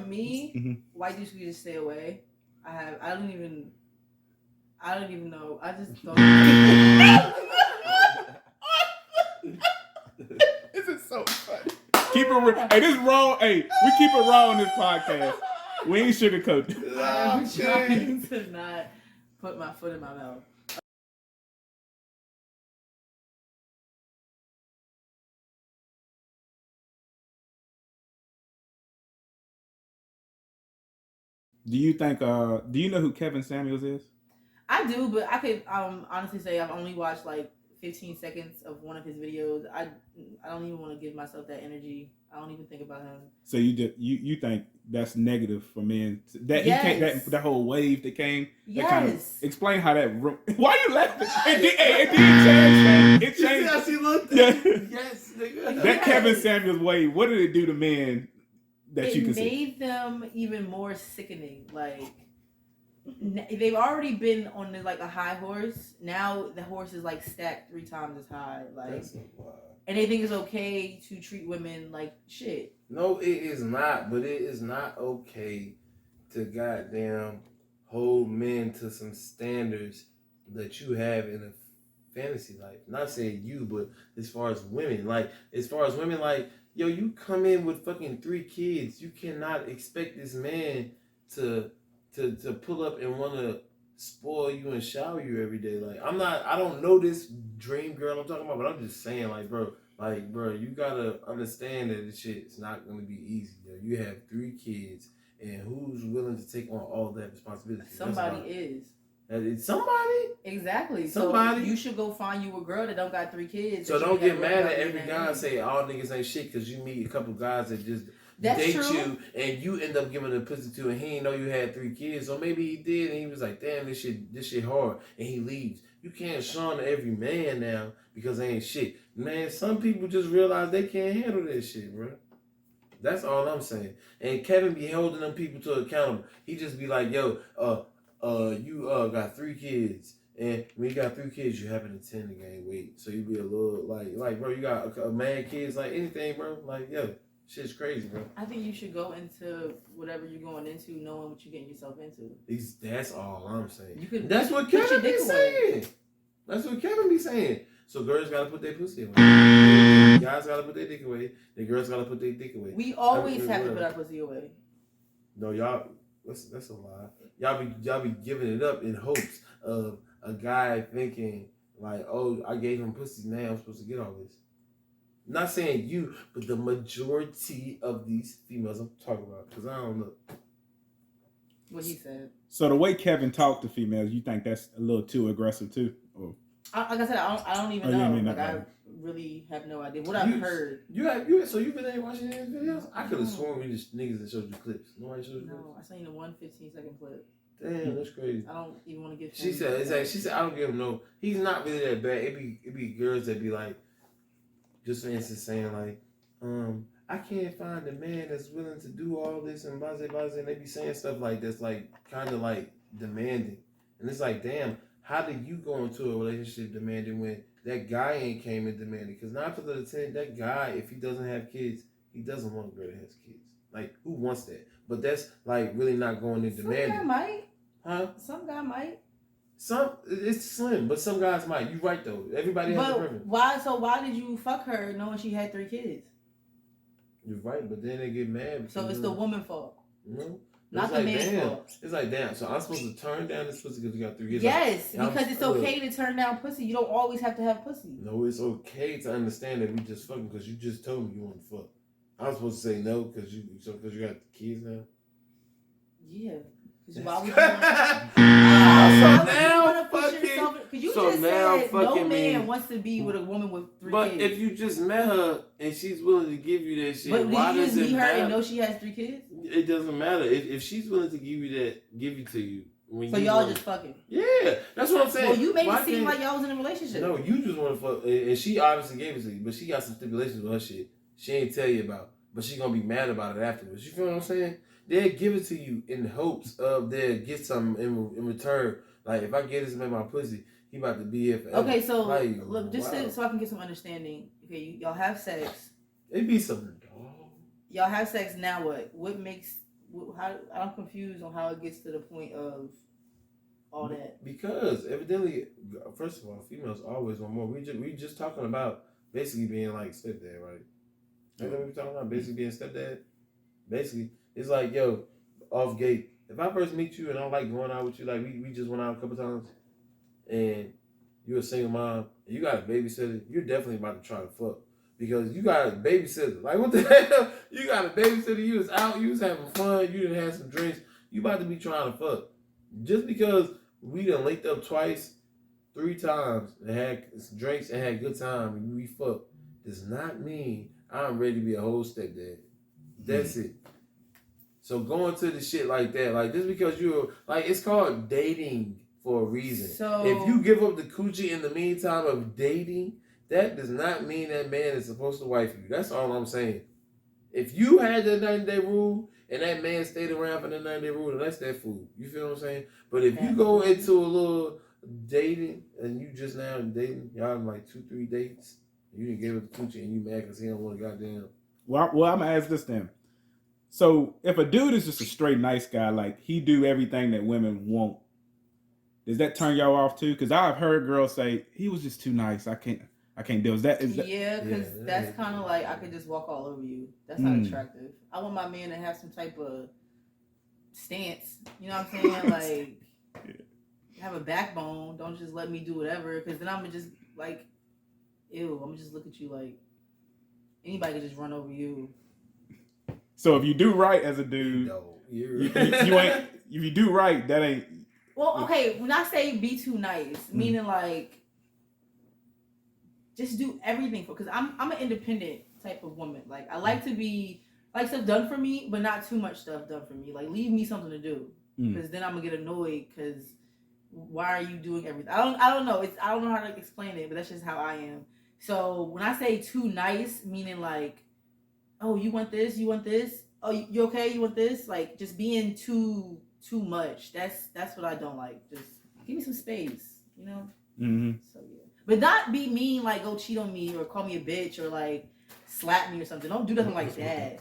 me, white dudes should just stay away. I don't even know. I just don't. This is so funny. Keep it real. Hey, this is raw. Hey, we keep it raw on this podcast. We ain't sugarcoat. I'm trying to not put my foot in my mouth. Do you think? Do you know who Kevin Samuels is? I do, but I could honestly say I've only watched like 15 seconds of one of his videos. I don't even want to give myself that energy. I don't even think about him. So you think that's negative for men? That he came, that whole wave that came. Yes. That kind of, explain how that. Why are you laughing? It did change. It changed. You see how she looked at me? Yes, nigga. That Kevin Samuels wave. What did it do to men? That you can see? It made them even more sickening. Like they've already been on like a high horse. Now the horse is like stacked 3 times as high. Like, and they think it's okay to treat women like shit. No, it is not. But it is not okay to goddamn hold men to some standards that you have in a fantasy life. Not saying you, but as far as women, like yo, you come in with fucking 3 kids. You cannot expect this man to pull up and want to spoil you and shower you every day. Like, I don't know this dream girl I'm talking about, but I'm just saying, like, bro, you gotta understand that this shit is not gonna be easy. Yo. You have 3 kids, and who's willing to take on all that responsibility? Somebody is. It's somebody? Exactly. Somebody? So you should go find you a girl that don't got 3 kids. So don't get mad at every guy and say all niggas ain't shit because you meet a couple guys that just date you and you end up giving a pussy to and he didn't know you had 3 kids. So maybe he did and he was like, damn, this shit hard, and he leaves. You can't shun every man now because they ain't shit. Man, some people just realize they can't handle that shit, bro. That's all I'm saying. And Kevin be holding them people to accountable. He just be like, yo, you got 3 kids. And when you got 3 kids, you happen to tend to gain weight. So you be a little like, bro, you got a mad kids, like anything, bro. Like, yo, shit's crazy, bro. I think you should go into whatever you're going into knowing what you're getting yourself into. That's all I'm saying. That's what Kevin be saying. That's what Kevin be saying. So girls gotta put their pussy away. Guys gotta put their dick away. The girls gotta put their dick away. We always have to put our pussy away. No, y'all. That's a lie. Y'all be giving it up in hopes of a guy thinking like, oh, I gave him pussy, now I'm supposed to get all this. Not saying you, but the majority of these females I'm talking about, because I don't know. What he said. So the way Kevin talked to females, you think that's a little too aggressive too? Or? Like I said, I don't even know. I really have no idea. What I've heard. So you've been there watching his videos? I could have sworn we just niggas that showed you clips. Nobody showed you clips? No, I seen the 1 15-second clip. Damn, that's crazy. I don't even want to give. She said I don't give him no. He's not really that bad. It be girls that be like, just for instance, saying like, I can't find a man that's willing to do all this and blah blah blah, and they be saying stuff like that's like kind of like demanding, and it's like, damn, how do you go into a relationship demanding when that guy ain't came and demanded? Because 9 to 10, that guy, if he doesn't have kids, he doesn't want a girl that has kids. Like, who wants that? But that's like really not going in demanding. Some guy might. Huh? Some guy might. It's slim, but some guys might. You right though. Everybody has a preference. Why did you fuck her knowing she had 3 kids? You're right, but then they get mad. So it's the woman's fault. No. Not the man's fault. It's like, damn, so I'm supposed to turn down this pussy because you got 3 kids? Yes, like, because it's okay to turn down pussy. You don't always have to have pussy. No, it's okay to understand that we just fucking because you just told me you want to fuck. I'm supposed to say no because you got kids now? Yeah. Why would you no man wants to be with a woman with 3 kids. But if you just met her and she's willing to give you that shit, but why does it matter? But you just meet her and know she has 3 kids? It doesn't matter. If she's willing to give it to you. When so y'all just fucking? Yeah, that's what I'm saying. Well, you made it seem like y'all was in a relationship. No, you just want to fuck. And she obviously gave it to you, but she got some stipulations with her shit. She ain't tell you about. But she gonna be mad about it afterwards. You feel what I'm saying? They'll give it to you in hopes of they'll get something in return. Like, if I get this man my pussy, he about to be here forever. Okay, so like, look, just so I can get some understanding. Okay, y'all have sex. It be something. Y'all have sex, now what? How I'm confused on how it gets to the point of all that. Because evidently, first of all, females always want more. We just talking about basically being like stepdad, right? That's what we talking about, basically being stepdad. Basically, it's like, yo, off gate. If I first meet you and I like going out with you, like we just went out a couple times, and you're a single mom, and you got a babysitter, you're definitely about to try to fuck. Because you got a babysitter. Like, what the hell? You got a babysitter, you was out, you was having fun, you done had some drinks, you about to be trying to fuck. Just because we done linked up twice, 3 times, and had drinks and had good time, and we fuck, does not mean I'm ready to be a whole stepdad. That's it. So going to the shit like that, like just because you're like, it's called dating for a reason. So if you give up the coochie in the meantime of dating, that does not mean that man is supposed to wife you. That's all I'm saying. If you had the 90-day rule and that man stayed around for the 90-day rule, then that's that fool. You feel what I'm saying? But if you go into a little dating and you just now dating, y'all in like 2-3 dates, you didn't give up the coochie and you mad because he don't want to goddamn. Well, I'm gonna ask this then. So if a dude is just a straight nice guy, like he do everything that women want, does that turn y'all off too? Because I've heard girls say he was just too nice. I can't deal. Is that yeah, because that's kind of like I could just walk all over you. That's not attractive. I want my man to have some type of stance. You know what I'm saying? Like have a backbone. Don't just let me do whatever. Because then I'm gonna just like, ew. I'm gonna just look at you like anybody can just run over you. So if you do right as a dude, you ain't. If you do right, that ain't. Well, okay. When I say be too nice, meaning like just do everything for. Because I'm an independent type of woman. Like I like to be like stuff done for me, but not too much stuff done for me. Like leave me something to do. Because then I'm gonna get annoyed. Because why are you doing everything? I don't know. I don't know how to explain it, but that's just how I am. So when I say too nice, meaning like, oh, you want this? You want this? Oh, you okay? You want this? Like just being too much. That's what I don't like. Just give me some space, you know. Mm-hmm. So yeah, but not be mean like go cheat on me or call me a bitch or like slap me or something. Don't do nothing like that.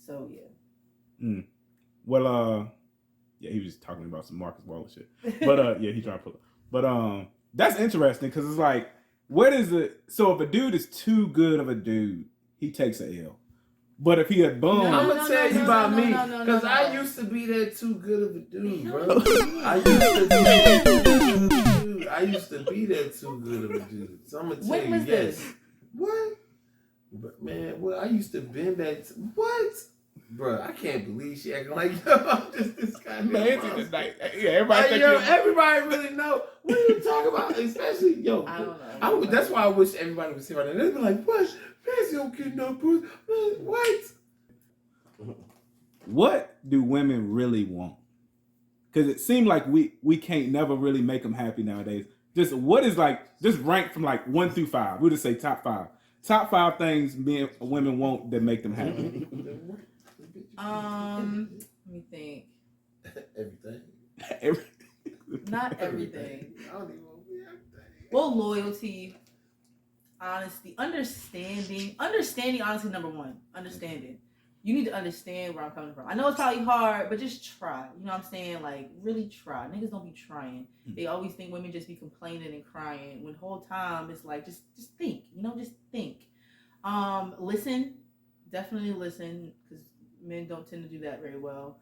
So yeah. Well, yeah, he was just talking about some Marcus Wallace shit. But yeah, he tried to pull it. But that's interesting because it's like, what is it? So if a dude is too good of a dude, he takes a L. But if he a bum, I'm gonna tell you about me, because I used to be that too good of a dude, bro. I used to be that too good of a dude. So I'm gonna tell you, yes. What? But man, well, I used to bend back. What? Bro, I can't believe she acting like, yo, I'm just this guy. Man, yeah, everybody everybody really know. What are you talking about? Especially, yo. I don't know. That's why I wish everybody was here right now. They'd be like, what? Pansy don't get no pussy. What? What do women really want? Because it seems like we can't never really make them happy nowadays. Just what is like, just rank from like 1 through 5. We'll just say top 5. Top 5 things women want that make them happy. Let me think. Everything. Not everything. I don't even want to be everything. Well, loyalty, honesty, understanding. Understanding, honestly, number 1. Understanding. You need to understand where I'm coming from. I know it's probably hard, but just try. You know what I'm saying? Like, really try. Niggas don't be trying. They always think women just be complaining and crying. When the whole time it's like, just think. You know, just think. Listen. Definitely listen, because men don't tend to do that very well.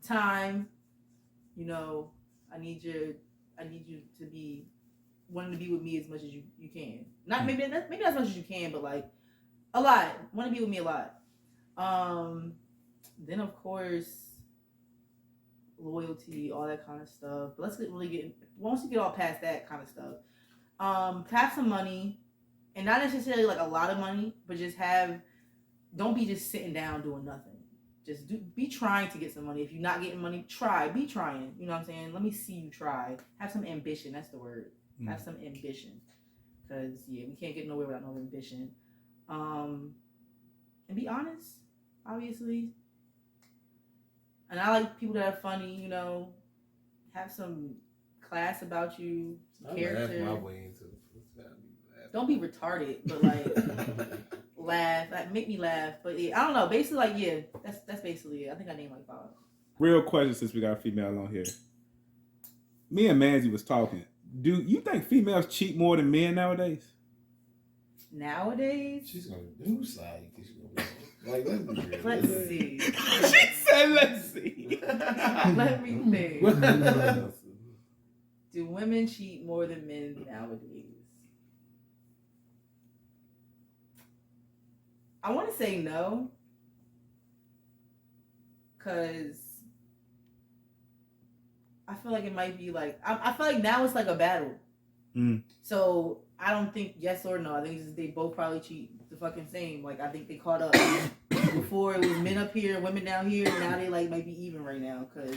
Time. You know, I need you to be wanting to be with me as much as you can. Not maybe not as much as you can, but like a lot. Want to be with me a lot. Then of course loyalty, all that kind of stuff. But once you get all past that kind of stuff, have some money, and not necessarily like a lot of money, but just don't be just sitting down doing nothing. Just be trying to get some money. If you're not getting money, be trying. You know what I'm saying? Let me see you try. Have some ambition. That's the word. Have some ambition. Because, yeah, we can't get nowhere without no ambition. And be honest, obviously. And I like people that are funny, you know, have some class about you, character. My way into Don't be retarded, but like laugh, like make me laugh. But yeah, I don't know. Basically, like yeah, that's basically it. I think I named like 5. Real question, since we got a female on here. Me and Manzi was talking. Do you think females cheat more than men nowadays? Nowadays, She's gonna do something. Like, let's be real. let's see. She said, "Let's see." Let me think. Do women cheat more than men nowadays? I want to say no, because I feel like it might be like I feel like now it's like a battle. So I don't think yes or no. I think it's just they both probably cheat the fucking same. Like I think they caught up. Before it was men up here, women down here. Now they like might be even right now because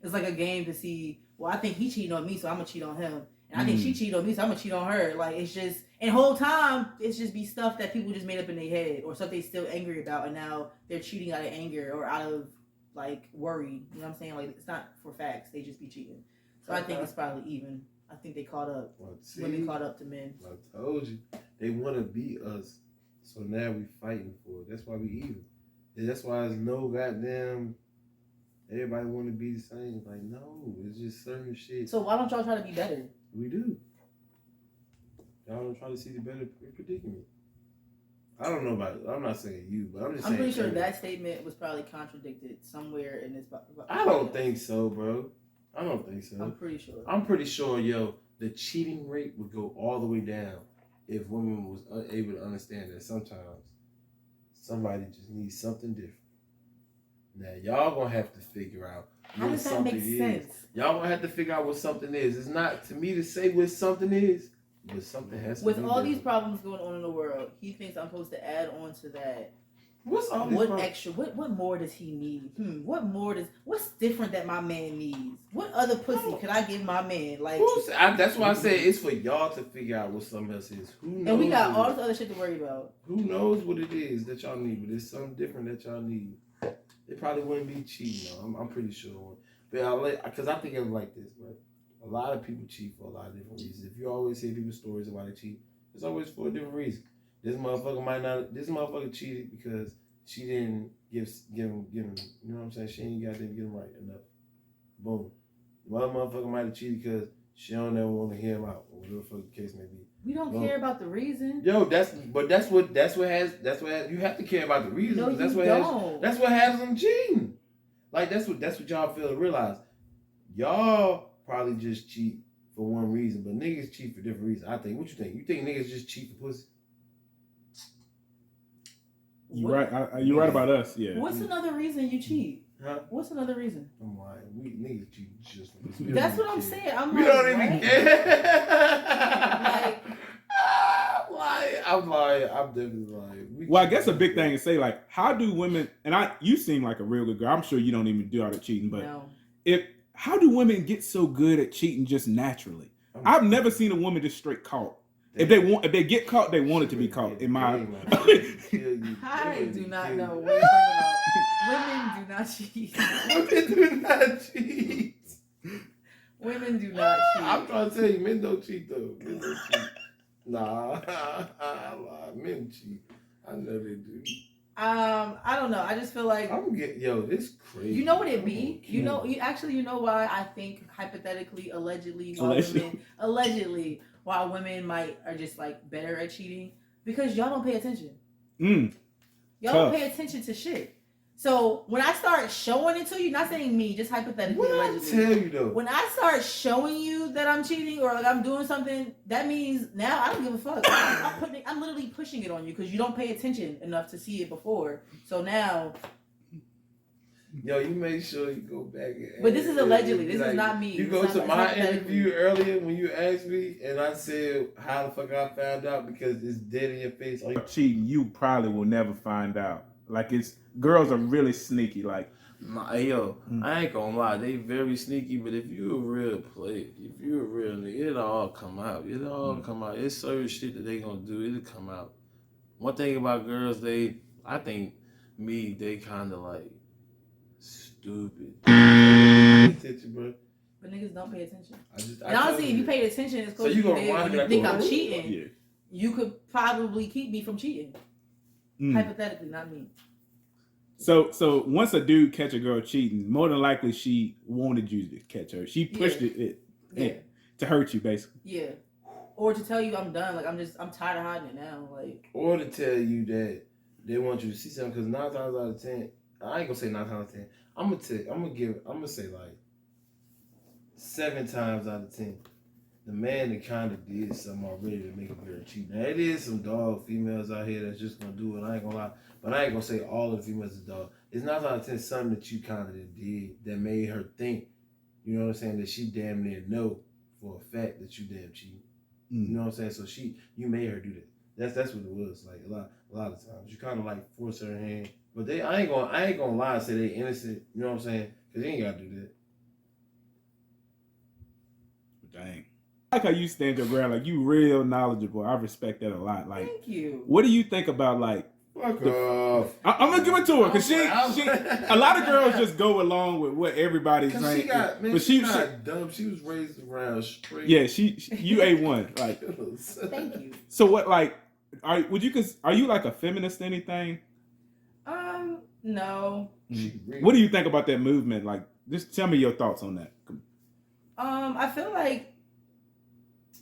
it's like a game to see. Well, I think he cheating on me, so I'm gonna cheat on him. And I think she cheated on me, so I'm gonna cheat on her. Like it's just, and the whole time it's just be stuff that people just made up in their head or stuff they still angry about, and now they're cheating out of anger or out of like worry. You know what I'm saying? Like it's not for facts; they just be cheating. So I think it's probably even. I think they caught up. Well, see, women caught up to men. I told you they want to beat us, so now we fighting for it. That's why we even. And that's why there's no goddamn. Everybody want to be the same. Like no, it's just certain shit. So why don't y'all try to be better? We do. Y'all don't try to see the better predicament. I don't know about it. I'm not saying you, but I'm just saying. I'm pretty sure that statement was probably contradicted somewhere in this. I don't think so, bro. I don't think so. I'm pretty sure. I'm pretty sure, yo, the cheating rate would go all the way down if women was able to understand that sometimes somebody just needs something different. Now, y'all gonna have to figure out how does that make sense? Y'all gonna have to figure out what something is. It's not to me to say what something is, but something has to be. With all these problems going on in the world, he thinks I'm supposed to add on to that. What's all these what extra? What more does he need? What's different that my man needs? What other pussy could I give my man? Like that's why I said it's for y'all to figure out what something else is. Who knows? And we got all this other shit to worry about. Who knows what it is that y'all need? But it's something different that y'all need. It probably wouldn't be cheating though. I'm pretty sure. But because I think it's like this, bro. A lot of people cheat for a lot of different reasons. If you always hear people's stories of why they cheat, it's always for a different reason. This motherfucker cheated because she didn't give him, you know what I'm saying? She ain't got to give him right enough. Boom. The other motherfucker might have cheated because she don't ever want to hear him out, or whatever the fuck the case may be. We don't care about the reason. Yo, that's what you have to care about the reason. No, that's what has them cheating. Like that's what y'all fail to realize. Y'all probably just cheat for one reason, but niggas cheat for different reasons. I think. What you think? You think niggas just cheat for pussy? You right. You're right about us. Yeah. What's another reason you cheat? Huh? What's another reason? I'm lying. We niggas cheat just for pussy. That's what I'm saying. We don't even care. I'm lying. I'm definitely lying. Well, I guess a big thing to say, like, how do women? And you seem like a real good girl. I'm sure you don't even do all the cheating, but no. How do women get so good at cheating just naturally? I've never seen a woman just straight caught. If they get caught, they want it to be caught. In my, I do not know what you're talking about. Women do not cheat. Women do not cheat. Women do not cheat. I'm trying to tell you, men don't cheat though. Men don't cheat. Nah, I lie. Men cheat. I know they do. I don't know. I just feel like this crazy. You know what it be? You know why I think hypothetically, allegedly, why women are just like better at cheating? Because y'all don't pay attention. Y'all don't pay attention to shit. So when I start showing it to you, not saying me, just hypothetically, allegedly. I tell you though, when I start showing you that I'm cheating or like I'm doing something, that means now I don't give a fuck. I'm literally pushing it on you because you don't pay attention enough to see it before. So now, yo, you make sure you go back. But this is allegedly. This is not me. You go to my interview earlier when you asked me, and I said how the fuck I found out because it's dead in your face. Cheating, you probably will never find out. Like girls are really sneaky. Like, I ain't gonna lie, they very sneaky. But if you a real player, if you a real nigga, it'll all come out. It's certain shit that they gonna do. It'll come out. One thing about girls, they kind of like stupid. Attention, bro. But niggas don't pay attention. And honestly, if you paid attention, it's close to you think I'm cheating. Yeah. You could probably keep me from cheating. Hypothetically, not me. So once a dude catch a girl cheating, more than likely she wanted you to catch her. She pushed it to hurt you, basically. Yeah. Or to tell you I'm done. Like, I'm tired of hiding it now. Like. Or to tell you that they want you to see something. Because 9 times out of 10, I ain't gonna say 9 times out of 10. I'm gonna say like 7 times out of 10. The man that kind of did something already to make a girl cheat. Now, it is some dog females out here that's just gonna do it. I ain't gonna lie. But I ain't gonna say all of the females is dog. It's 9 out of 10 something that you kind of did that made her think, you know what I'm saying, that she damn near know for a fact that you damn cheating. You know what I'm saying? So you made her do that. That's what it was. Like a lot of times. You kind of like force her hand. But I ain't gonna lie and say they innocent. You know what I'm saying? Because they ain't gotta do that. Dang. I like how you stand your ground. Like, you real knowledgeable. I respect that a lot. Like, thank you. What do you think about, like, fuck off. I'm gonna give it to her because she a lot of girls just go along with what everybody's saying. She's not dumb. She was raised around straight. Yeah, you A1. Like, thank you. So what, like, are you like a feminist or anything? No. What do you think about that movement? Like, just tell me your thoughts on that. I feel like,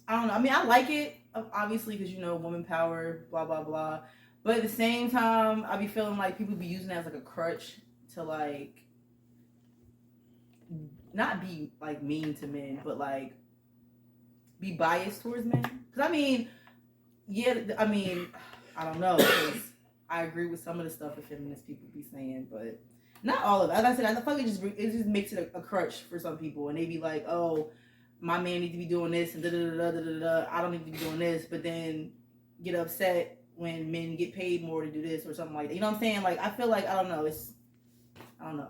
I don't know. I mean, I like it, obviously, because, woman power, blah, blah, blah. But at the same time, I be feeling like people be using it as, like, a crutch to, like, not be, like, mean to men, but, like, be biased towards men. Because, I mean, I don't know, because I agree with some of the stuff that feminist people be saying, but not all of it. Like I said, I feel like it just makes it a crutch for some people, and they be like, oh, my man need to be doing this, and da-da-da-da-da-da, I don't need to be doing this, but then get upset when men get paid more to do this or something like that. You know what I'm saying? Like, I feel like, I don't know.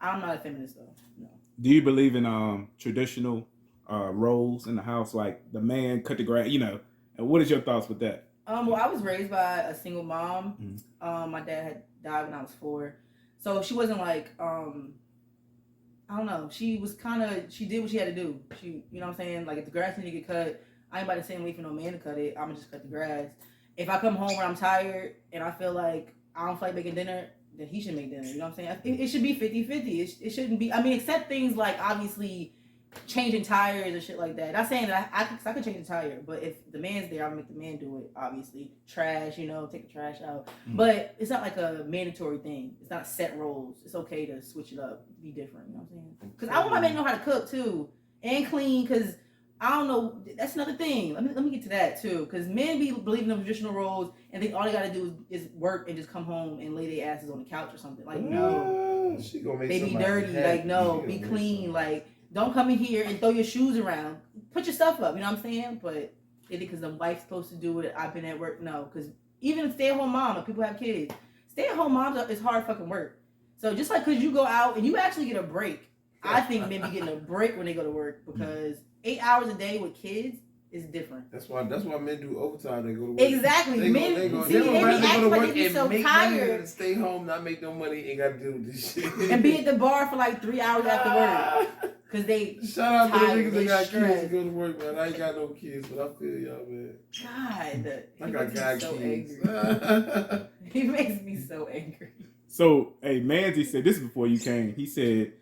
I'm not a feminist, though. No. Do you believe in traditional roles in the house, like the man cut the grass, and what is your thoughts with that? Well, I was raised by a single mom. My dad had died when I was 4. So she wasn't like, I don't know. She did what she had to do. You know what I'm saying? Like, if the grass needed to get cut, I ain't about to sit and wait for no man to cut it. I'm going to just cut the grass. If I come home and I'm tired and I feel like I don't feel like making dinner, then he should make dinner. You know what I'm saying? It should be 50-50. It shouldn't be, except things like, obviously, changing tires and shit like that. Not saying that I could change the tire, but if the man's there, I'll make the man do it, obviously. Trash, take the trash out. But it's not like a mandatory thing. It's not set roles. It's okay to switch it up, be different, you know what I'm saying? Because I want my man to know how to cook, too, and clean, because I don't know, that's another thing. Let me get to that, too, because men be believing in traditional roles and think all they got to do is work and just come home and lay their asses on the couch or something. Like, no. She gonna make they be dirty. Happy. Like, no, be clean. Like, don't come in here and throw your shoes around. Put your stuff up, you know what I'm saying? But because the wife's supposed to do it, I've been at work. No, because even stay-at-home mom, if people have kids, stay-at-home moms is hard fucking work. So just like because you go out and you actually get a break, I think men be getting a break when they go to work because 8 hours a day with kids is different. That's why men do overtime. They go to work. Exactly. They be go to work and so make tired. money and stay home, not make no money, ain't got to do this shit. And be at the bar for like 3 hours after work. Because they shout out to the niggas that got stressed. kids to go to work, man. I ain't got no kids, but I feel y'all, man. God. I got so kids. Angry. He makes me so angry. So, hey, Manzi said, this is before you came, he said,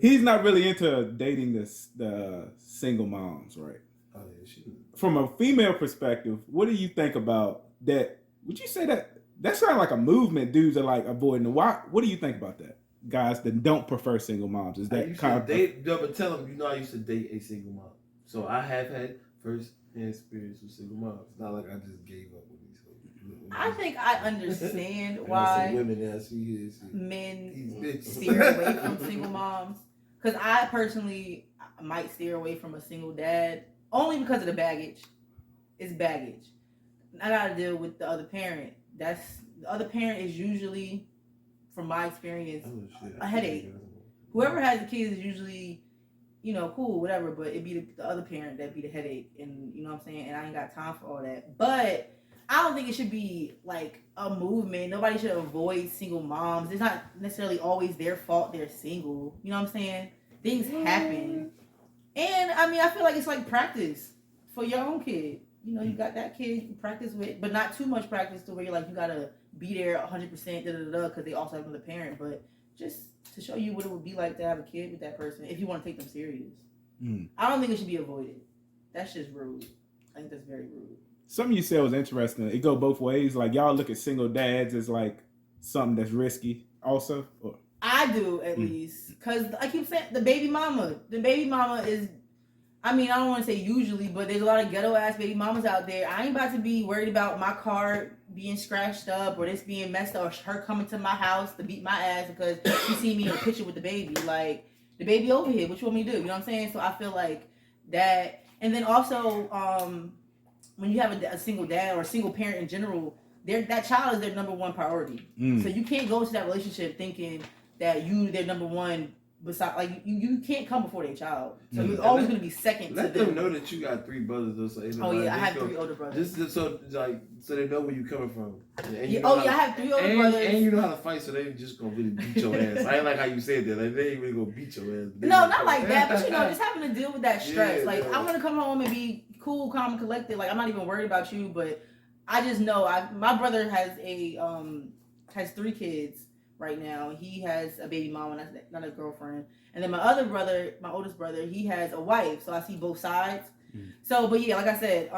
he's not really into dating the single moms, right? Oh, yeah, from a female perspective, what do you think about that? Would you say that sounds like a movement dudes are like avoiding? Why? What do you think about that? Guys that don't prefer single moms. Is that kind of but tell them, I used to date a single mom. So I have had first-hand experience with single moms. It's not like I just gave up with these hoes. I think I understand why men steer away from single moms. Because I personally might steer away from a single dad only because of the baggage. It's baggage. I gotta deal with the other parent. The other parent is usually, from my experience, a headache. Whoever has the kids is usually, cool, whatever, but it'd be the other parent that'd be the headache. And you know what I'm saying? And I ain't got time for all that. But I don't think it should be like a movement. Nobody should avoid single moms. It's not necessarily always their fault they're single. You know what I'm saying? Things happen. And I feel like it's like practice for your own kid. you know, you got that kid you can practice with, but not too much practice to where you're like, you gotta be there 100%, because they also have another parent, but just to show you what it would be like to have a kid with that person if you want to take them serious. I don't think it should be avoided. That's just rude. I think that's very rude. Something you said was interesting. It go both ways. Like, y'all look at single dads as like something that's risky also? Or? I do, at least. Because I keep saying, the baby mama is, I mean, I don't want to say usually, but there's a lot of ghetto-ass baby mamas out there. I ain't about to be worried about my car being scratched up or this being messed up or her coming to my house to beat my ass because she see me in a picture with the baby. Like, the baby over here, what you want me to do? You know what I'm saying? So I feel like that. And then also, when you have a single dad or a single parent in general, that child is their number one priority. So you can't go into that relationship thinking that their number one. Besides, like you can't come before their child, so you're always going to be second to them. Let them know that you got 3 brothers, though. So I have 3 older brothers. Just so they know where you coming from. And I have 3 older brothers, and you know how to fight, so they just gonna really beat your ass. I ain't like how you said that. Like, they ain't really gonna beat your ass. No, not like that. But just having to deal with that stress. Yeah, like, I want to come home and be cool, calm, and collected. Like, I'm not even worried about you, but I just know my brother has 3 kids. Right now, he has a baby mama, not a girlfriend, and then my other brother, my oldest brother, he has a wife. So I see both sides. So, but yeah, like I said,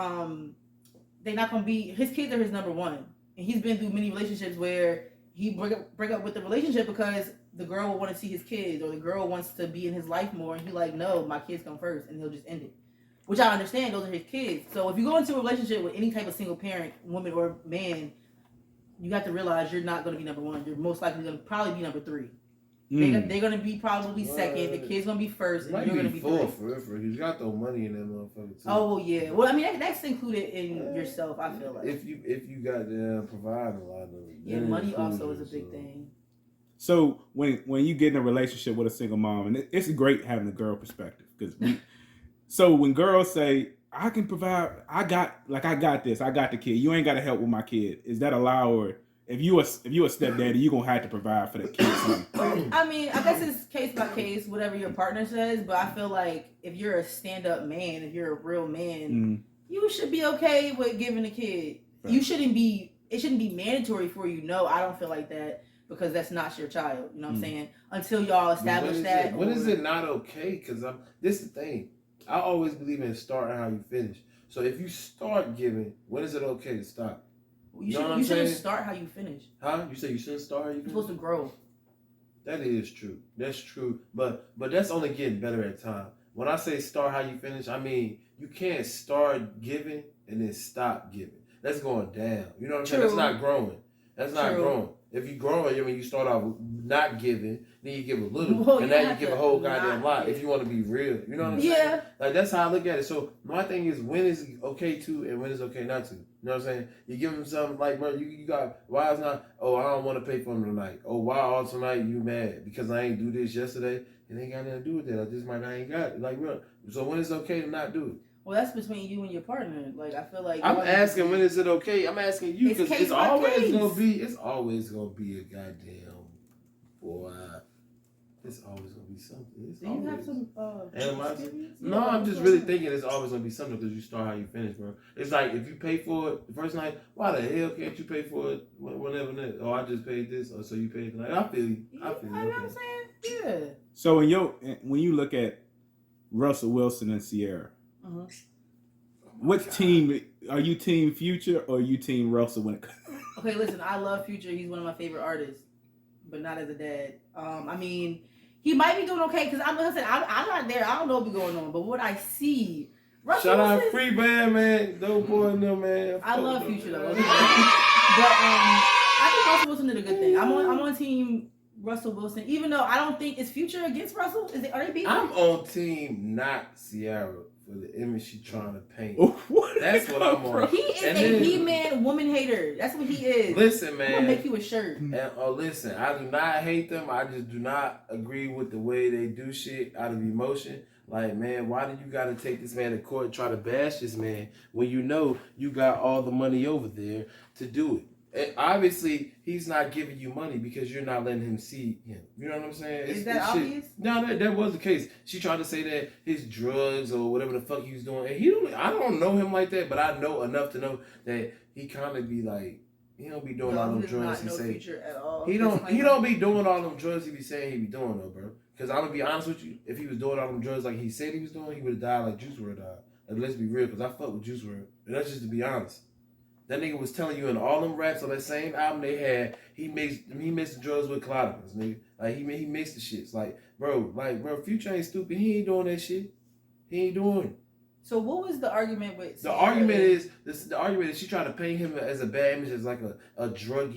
they're not gonna be his kids are his number one, and he's been through many relationships where he break up with the relationship because the girl will want to see his kids or the girl wants to be in his life more, and he like, no, my kids come first, and he'll just end it. Which I understand; those are his kids. So if you go into a relationship with any type of single parent, woman or man, you have to realize you're not going to be number one. You're most likely going to probably be number 3. They're going to be probably second. The kid's going to be first, and you're going to be fourth. For he's got no money in that motherfucker too. Oh yeah. Well, I mean that's included in yourself. I feel like if you got to provide a lot of it. Yeah, money also is a big thing. So when you get in a relationship with a single mom, and it's great having a girl perspective because so when girls say, I can provide. I got this. I got the kid. You ain't got to help with my kid. Is that allowed? Or if you a stepdaddy, you gonna have to provide for the kid. I mean, I guess it's case by case, whatever your partner says. But I feel like if you're a stand-up man, if you're a real man, you should be okay with giving a kid. Right. You shouldn't be. It shouldn't be mandatory for you. No, I don't feel like that because that's not your child. You know what I'm saying? Until y'all establish that. When is it not okay? Because this is the thing. I always believe in starting how you finish. So if you start giving, when is it okay to stop? You shouldn't start how you finish. Huh? You say you shouldn't start how you finish? You're supposed to grow. That is true. That's true. But that's only getting better at time. When I say start how you finish, I mean you can't start giving and then stop giving. That's going down. You know what I'm saying? That's not growing. That's not growing. If you growing, I mean you start off not giving, then you give a little, and now you give a whole goddamn lot. If you want to be real, you know what I'm saying? Like that's how I look at it. So my thing is, when is it okay to, and when is it okay not to? You know what I'm saying? You give them something like, bro, you got why it's not? Oh, I don't want to pay for them tonight. Oh, why all tonight you mad because I ain't do this yesterday? It ain't got nothing to do with that. I ain't got it. Like, bro. So when is it okay to not do it? Well, that's between you and your partner. Like, I feel like I'm asking when is it okay. I'm asking you because it's always gonna be a goddamn boy. It's always gonna be something. Do you have some experience? No, I'm just really thinking it's always gonna be something because you start how you finish, bro. It's like if you pay for it the first night, why the hell can't you pay for it whenever next? Oh, I just paid this, or so you paid tonight. I feel you. You know what I'm saying? Yeah. So when you look at Russell Wilson and Sierra. What team are you? Team Future or are you Team Russell? Okay, listen, I love Future. He's one of my favorite artists, but not as a dad. I mean, he might be doing okay because I'm not there. I don't know what's going on, but what I see, Russell shout Wilson, out Free Band, man. Dope boy, no man. I love Future though, but I think Russell Wilson did a good thing. I'm on Team Russell Wilson, even though I don't think it's Future against Russell. Are they beating? I'm on Team not Sierra. For the image she's trying to paint. That's what I'm on. He is a He-Man woman hater. That's what he is. Listen, man. I'm gonna make you a shirt. And listen, I do not hate them. I just do not agree with the way they do shit out of emotion. Like, man, why do you gotta take this man to court and try to bash this man when you know you got all the money over there to do it? obviously he's not giving you money because you're not letting him see him. You know what I'm saying? Is that obvious? No, that was the case. She tried to say that his drugs or whatever the fuck he was doing, and I don't know him like that, but I know enough to know that he kind of be like, he don't be doing all them drugs he say. At all. He don't be doing all them drugs he be saying he be doing though, bro. Because I'm gonna be honest with you, if he was doing all them drugs like he said he was doing, he would have died like Juice WRLD died. Like, let's be real, because I fuck with Juice WRLD, and that's just to be honest. That nigga was telling you in all them raps on that same album they had, he mixed the drugs with Clodovers, nigga. Like he mixed the shits. Like bro, Future ain't stupid. He ain't doing that shit. He ain't doing it. So what was the argument with? The argument is she trying to paint him as a bad image, as like a druggie,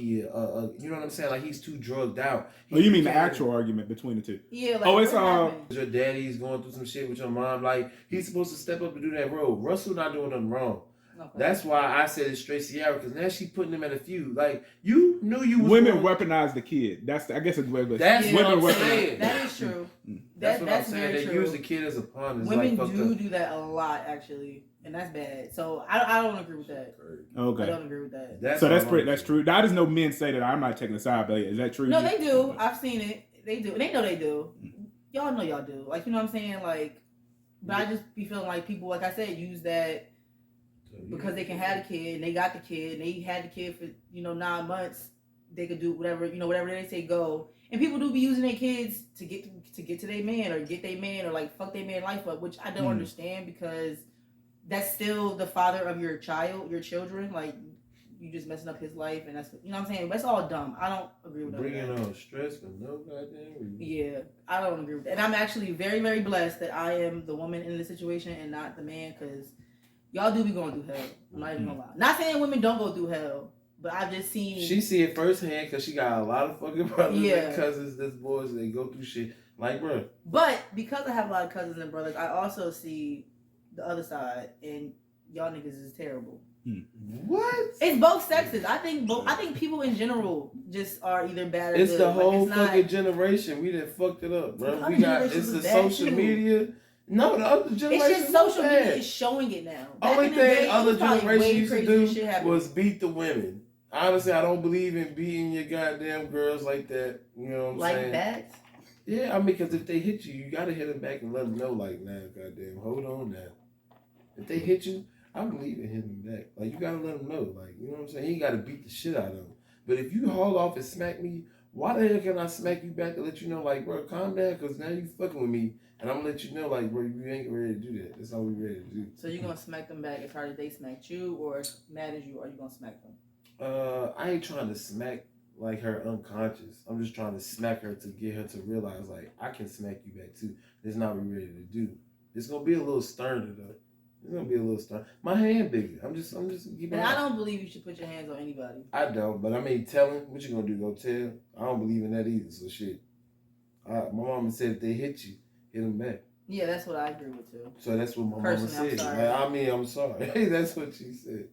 you know what I'm saying? Like he's too drugged out. Oh, you mean the actual argument between the two? Yeah. Like, it's your daddy's going through some shit with your mom. Like he's supposed to step up and do that role. Russell not doing nothing wrong. Okay. That's why I said it's straight Ciara, because now she putting him at a feud. Like you knew you was women weaponize the kid. I guess it's what I'm saying. That is true. That's what I'm saying. They use the kid as a pawn. Women do that a lot, actually, and that's bad. So I don't agree with that. Okay, I don't agree with that. That's true. I just know men say that. I'm not taking a side, but is that true? No, they do. I've seen it. They do. They know they do. Y'all know y'all do. Like, you know what I'm saying? Like, but I just be feeling like people, like I said, use that because they can have a kid and they got the kid and they had the kid for 9 months. They could do whatever they say go. And people do be using their kids to get to their man or get their man or like fuck their man life up, which I don't understand, because that's still the father of your children. Like, you just messing up his life, and that's what I'm saying. That's all dumb. I don't agree with that. Bringing on stress for no goddamn reason. Yeah, I don't agree with that. And I'm actually very, very blessed that I am the woman in this situation and not the man, because y'all do be going through hell. I'm not even gonna lie. Not saying women don't go through hell, but I've just seen. She see it firsthand because she got a lot of fucking brothers and cousins, that's boys, and they go through shit. Like, bro. But because I have a lot of cousins and brothers, I also see the other side, and y'all niggas is terrible. What? It's both sexes. I think people in general just are either bad or it's good. The whole fucking generation. We done fucked it up, bro. It's the social media. No, the other generation. It's just social media is showing it now. Only thing other generation used to do was beat the women. Honestly, I don't believe in beating your goddamn girls like that. You know what I'm saying? Like that? Yeah, I mean, because if they hit you, you gotta hit them back and let them know, like, nah, goddamn, hold on now. If they hit you, I believe in hitting them back. Like, you gotta let them know, like, you know what I'm saying? You ain't gotta beat the shit out of them. But if you haul off and smack me, why the hell can I smack you back to let you know, like, bro, calm down, because now you fucking with me, and I'm gonna let you know, like, bro, you ain't ready to do that. That's all we ready to do. So you gonna smack them back as hard as they smacked you, or mad as you, or you gonna smack them? I ain't trying to smack like her unconscious. I'm just trying to smack her to get her to realize, like, I can smack you back too. That's not what we're ready to do. It's gonna be a little sterner though. It's gonna be a little stern. My hand bigger. I'm just keeping. And I don't believe you should put your hands on anybody. I don't, but I mean, telling, what you gonna do? Go tell? I don't believe in that either. So shit. My mama said if they hit you, hit them back. Yeah, that's what I agree with too. So that's what my mama said. I'm sorry. That's what she said.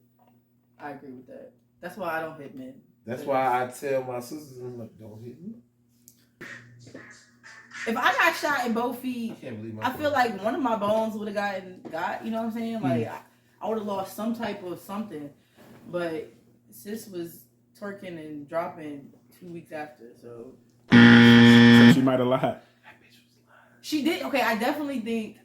I agree with that. That's why I don't hit men. That's why I tell my sisters, I'm like, don't hit me. If I got shot in both feet, I feel like one of my bones would have got, you know what I'm saying? Like, I would have lost some type of something. But sis was twerking and dropping 2 weeks after, so she might have lied. That bitch was lying. She did. Okay, I definitely think.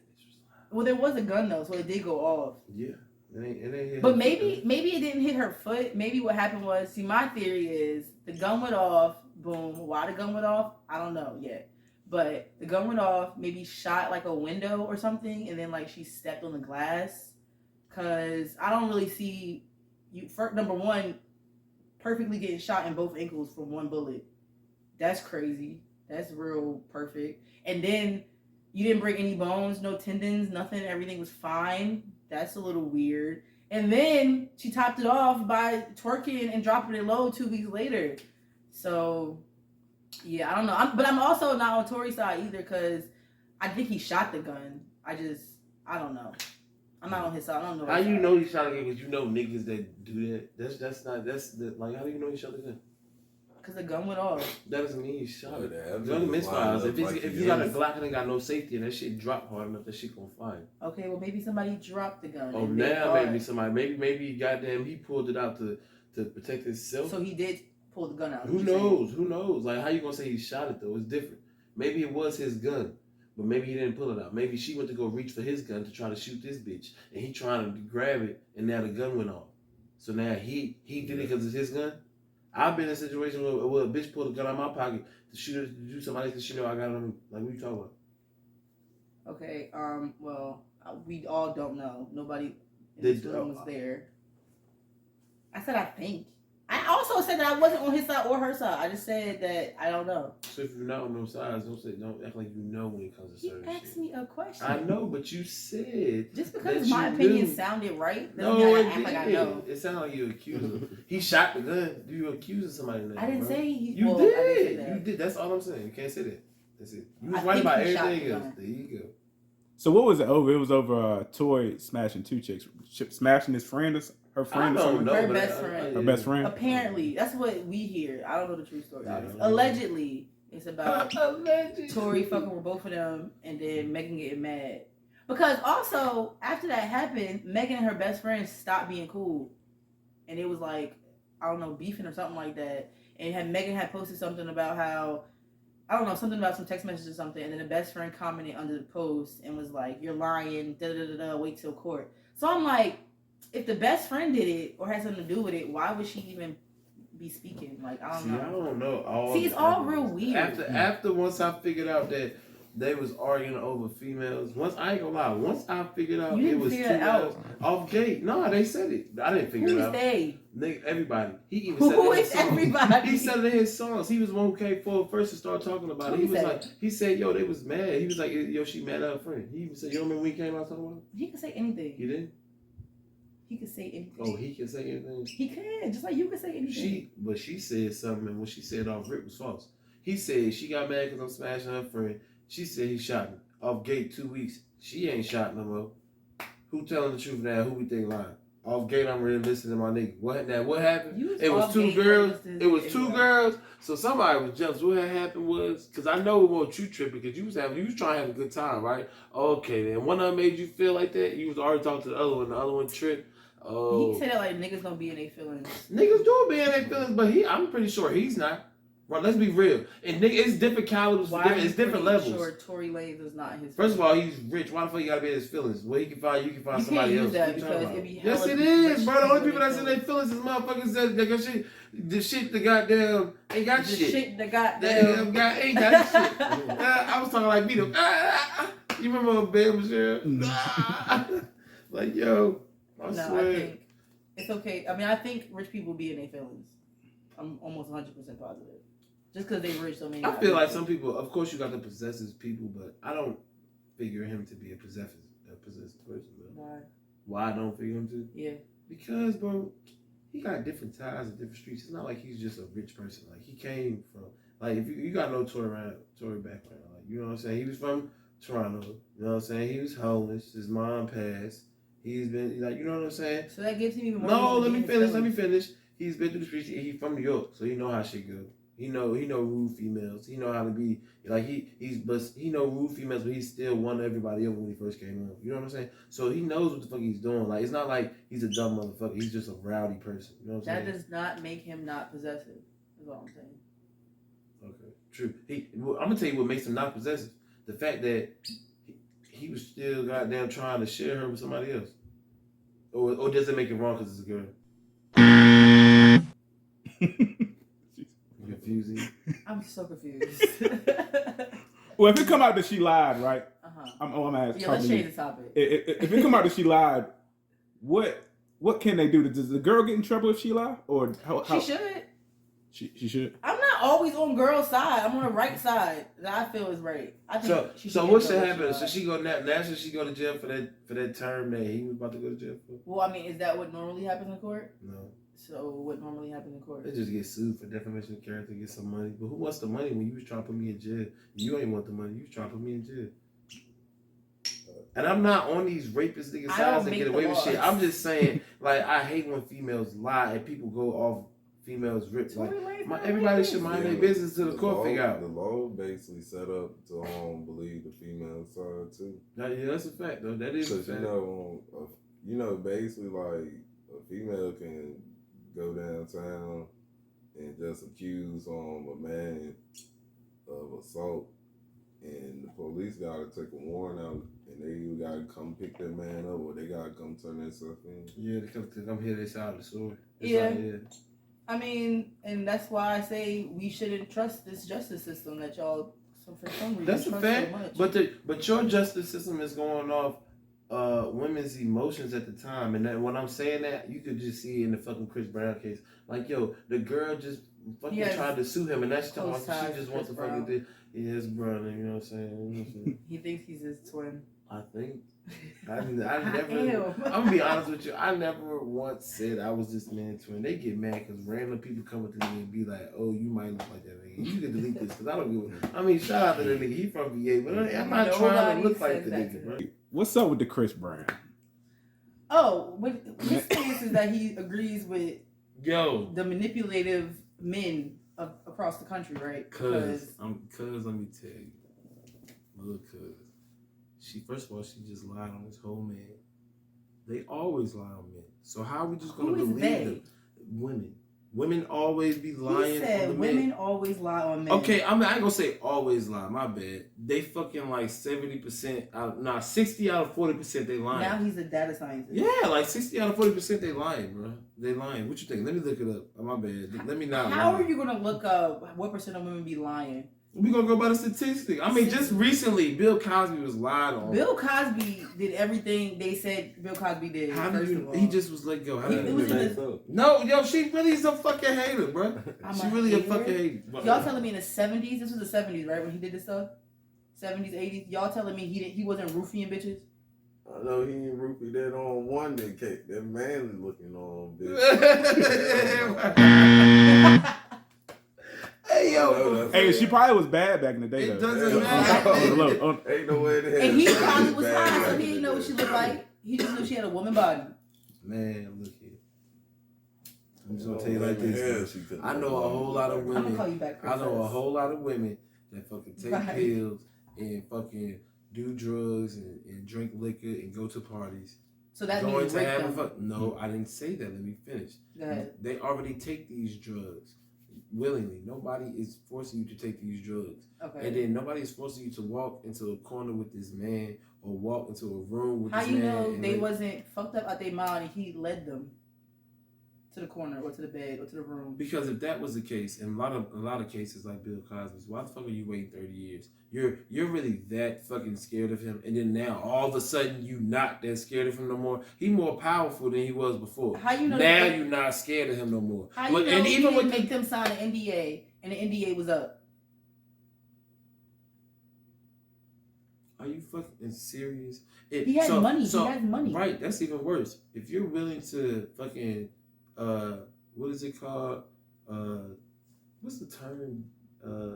Well, there was a gun though, so it did go off. Yeah. It ain't but maybe it didn't hit her foot. Maybe what happened was, see, my theory is the gun went off. Boom. Why the gun went off? I don't know yet. But the gun went off. Maybe shot like a window or something, and then like she stepped on the glass. Cause I don't really see you. Number one, perfectly getting shot in both ankles from one bullet. That's crazy. That's real perfect. And then you didn't break any bones, no tendons, nothing. Everything was fine. That's a little weird. And then she topped it off by twerking and dropping it low 2 weeks later. So, yeah, I don't know. But I'm also not on Tory's side either, because I think he shot the gun. I don't know. I'm not on his side. I don't know. How you know he shot the gun? Because you know niggas that do that. Like, how do you know he shot the gun? Because the gun went off. That doesn't mean he shot it. It's only misfires. If you got a Glock and ain't got no safety and that shit drop hard enough, that shit gonna fire. Okay, well maybe somebody dropped the gun. Oh, now maybe somebody, maybe goddamn he pulled it out to to protect himself. So he did pull the gun out. Who knows? Who knows? Like, how you gonna say he shot it though? It's different. Maybe it was his gun, but maybe he didn't pull it out. Maybe she went to go reach for his gun to try to shoot this bitch, and he trying to grab it, and now the gun went off. So now he did it because it's his gun. I've been in a situation where a bitch pulled a gun out of my pocket to shoot it, to do somebody because she know I got it on me. Like, what you talking about? Okay. Well, we all don't know. Nobody in this room was there. I said I think. I also said that I wasn't on his side or her side. I just said that I don't know. So if you're not on those sides, don't act like you know when it comes to certain shit. He asked me a question. I know, but you said just because my opinion sounded right doesn't mean I act like I know. It sounded like you accused him. He shot the gun. You accusing somebody of that? I didn't say he. You well, did. I didn't say that. You did. That's all I'm saying. You can't say that. That's it. You was right about everything else. There you go. So what was it over? It was over Tory smashing two chicks, smashing his friend, her friend, I don't know, her best friend. Her best friend. Apparently, that's what we hear. I don't know the true story. Allegedly, it's about Tory fucking with both of them, and then Megan getting mad because also after that happened, Megan and her best friend stopped being cool, and it was like I don't know beefing or something like that. And Megan had posted something about how. I don't know, something about some text message or something, and then the best friend commented under the post and was like, "You're lying, wait till court." So I'm like, if the best friend did it or had something to do with it, why would she even be speaking? Like, I don't know. I don't know. It's all real weird. After once I figured out that they was arguing over females, I ain't gonna lie, once I figured out it was two girls off gate. No, they said it. I didn't figure it out. Who is they? Nigga, everybody. He even said it in his songs. Everybody? He said it in his songs. He was the one who came forward first to start talking about it. He was like, he said, yo, they was mad. He was like, yo, she mad at her friend. He even said, you don't remember when he came out talking about it? He can say anything. He did? He can say anything. Oh, he can say anything? He can, just like you can say anything. But she said something, and what she said off rip was false. He said she got mad because I'm smashing her friend. She said he shot me. Off gate 2 weeks. She ain't shot no more. Who telling the truth now? Who we think lying? Off gate, I'm really listening to my nigga. What happened? It was two girls. It was two girls. So somebody was jealous. What had happened was, because I know it wasn't you tripping, because you was trying to have a good time, right? Okay, then one of them made you feel like that. You was already talking to the other one. The other one tripped. Oh. He said that like niggas don't be in their feelings. Niggas do be in their feelings, but I'm pretty sure he's not. Right, let's be real. And nigga, it's different calibers. It's different levels. Sure, Tory Lanez is not his. First of all, he's rich. Why the fuck you gotta be in his feelings? Well, you can find somebody else. That because it'd be yes, it is, bro. The only people that's in their feelings is motherfuckers that got shit. The shit, the goddamn ain't got shit. The shit, the goddamn ain't got shit. I was talking like Vito. You remember Ben Michelle? Like, yo, I swear. I think it's okay. I mean, I think rich people be in their feelings. I'm almost 100% positive. Just because they rich don't mean. I feel like some people, of course, you got the possessive people, but I don't figure him to be a possessive person, bro. Why? Why I don't figure him to? Yeah. Because, bro, he got different ties and different streets. It's not like he's just a rich person. Like, he came from, like, if you got no Tory background, like, you know what I'm saying? He was from Toronto. You know what I'm saying? He was homeless. His mom passed. He's been, like, you know what I'm saying? So that gives him even more. No, let me finish. He's been through the streets. He's from New York, so he know how shit go. He know rude females. He know how to be like he know rude females, but he still won everybody over when he first came on. You know what I'm saying? So he knows what the fuck he's doing. Like, it's not like he's a dumb motherfucker. He's just a rowdy person. You know what I'm saying? That does not make him not possessive. That's all I'm saying. Okay, true. I'm gonna tell you what makes him not possessive. The fact that he was still goddamn trying to share her with somebody else, or does it make it wrong because it's a girl? Confusing. I'm so confused. Well, if it come out that she lied, right? I'm asking. Yeah, let's change the topic. If it come out that she lied, what can they do? Does the girl get in trouble if she lie, or how? She should. She should. I'm not always on girl's side. I'm on the right side that I feel is right. I think so what should happen? So she go now? Should she go to jail for that term that he was about to go to jail for? Well, I mean, is that what normally happens in court? No. So what normally happens in court? They just get sued for defamation of character, get some money. But who wants the money when you was trying to put me in jail? You ain't want the money. You was trying to put me in jail. And I'm not on these rapist niggas sides and get away with shit. I'm just saying, like, I hate when females lie and people go off females rip. Like, everybody should mind their business till the court figure out. The law basically set up to believe the female side too. Yeah, that's a fact though. That is a fact. You know, basically like a female can go downtown and just accuse a man of assault, and the police gotta take a warrant out, and they gotta come pick that man up, or they gotta come turn that stuff in. Yeah, they come hear this side of the story. Yeah. I mean, and that's why I say we shouldn't trust this justice system that y'all, for some reason, That's a trust fact. so much. But your justice system is going off women's emotions at the time, and that, when I'm saying that, you could just see it in the fucking Chris Brown case. Like, yo, the girl just fucking tried to sue him, and that's time she just wants to fucking do. Yeah, his brother, you know what I'm saying? He thinks he's his twin. I think. I never. I'm gonna be honest with you. I never once said I was this man's twin. They get mad because random people come up to me and be like, "Oh, you might look like that nigga." You can delete this because I don't give. I mean, shout out to the nigga. He from VA, but I'm not trying to look like the nigga, bro. What's up with the Chris Brown? Oh, his stance is that he agrees with the manipulative men across the country, right? Cause let me tell you, look, she first of all she just lied on this whole man. They always lie on men. So how are we just gonna believe them? Women. Women always be lying. He said on the women men. Always lie on men. Okay, I ain't gonna say always lie. My bad. They fucking like 70%. 60 out of 40% they lying. Now he's a data scientist. Yeah, like 60 out of 40% they lying, bro. They lying. What you think? Let me look it up. Oh, my bad. Let me not. How are you gonna look up what percent of women be lying? We gonna go by the statistic. I mean, just recently, Bill Cosby was lied on. Bill Cosby did everything they said Bill Cosby did. How did you? He just was let go. How did No, yo, she really is a fucking hater, bro. She really a fucking hater. Y'all telling me in the 70s? This was the 70s, right? When he did this stuff. 70s, 80s. Y'all telling me he wasn't roofing bitches? I know he ain't roofie that on one day cake. That manly looking on bitch. Hey yo, hey, she probably was bad back in the day. It doesn't matter. Ain't no way to have. And he probably was high, so he didn't know what she looked like. He just knew she had a woman body. Man, look here. I'm just gonna tell you like this. I know a whole lot of women. I'm gonna call you back, I know a whole lot of women that fucking take pills and fucking do drugs and drink liquor and go to parties. So that means rape them. No, I didn't say that. Let me finish. Go ahead. They already take these drugs willingly. Nobody is forcing you to take these drugs. Okay. And then nobody is forcing you to walk into a corner with this man or walk into a room with How this you man. know they wasn't fucked up out their mind and he led them to the corner or to the bed or to the room? Because if that was the case, in a lot of cases like Bill Cosby's, why the fuck are you waiting 30 years? You're really that fucking scared of him, and then now all of a sudden you not that scared of him no more. He more powerful than he was before. How you know now you're not scared of him no more? How you know and he didn't make them sign an NDA and the NDA was up? Are you fucking serious? He had money. He has money. Right, that's even worse. If you're willing to fucking what is it called? What's the term?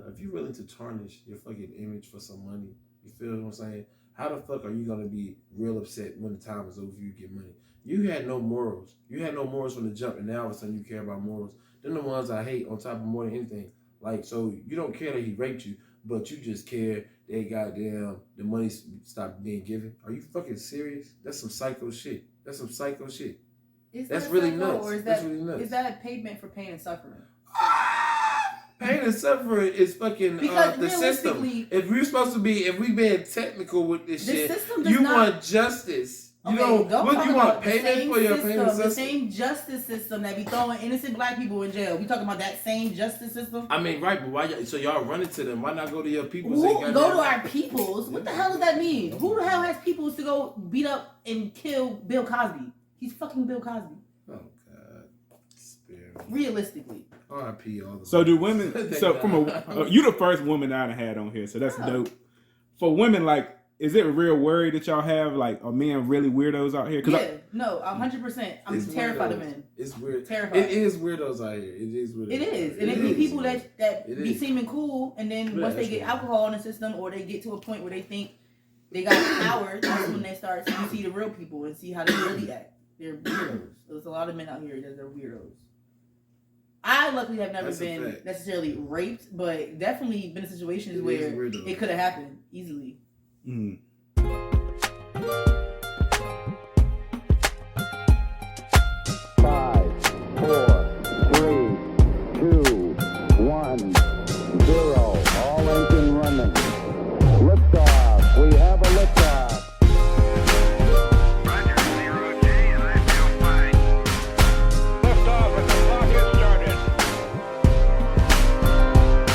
If you're willing to tarnish your fucking image for some money, you feel what I'm saying? How the fuck are you gonna be real upset when the time is over for you to get money? You had no morals. You had no morals from the jump, and now all of a sudden you care about morals. They're the ones I hate on top of more than anything. Like, so you don't care that he raped you, but you just care that goddamn the money stopped being given. Are you fucking serious? That's some psycho shit. That's some psycho shit. That's really nuts. Or that's really nuts. Is that a payment for pain and suffering? Pain and suffering is fucking the system. If we being technical with this shit, you want justice. You you want payment for your pain and suffering. The same justice system that be throwing innocent black people in jail. We talking about that same justice system? I mean, right, but why? So y'all running to them? Why not go to your peoples? Go to our peoples? What the hell does that mean? Who the hell has peoples to go beat up and kill Bill Cosby? He's fucking Bill Cosby. Oh God, spirit. Realistically. R.I.P. all the. So do women? So from you the first woman I had on here, so that's dope. For women, like, is it a real worry that y'all have? Like, are men really weirdos out here? No, 100%. I'm terrified of men. It's weird. Terrified. It is weirdos out here. It is weirdos. It is, and it be people that be seeming cool, and then once they get alcohol in the system, or they get to a point where they think they got power, that's when they start to see the real people and see how they really act. They're weirdos. There's a lot of men out here that are weirdos. I luckily have never been necessarily raped, but definitely been in situations where it could have happened easily. Mm. 5, 4, Bureau.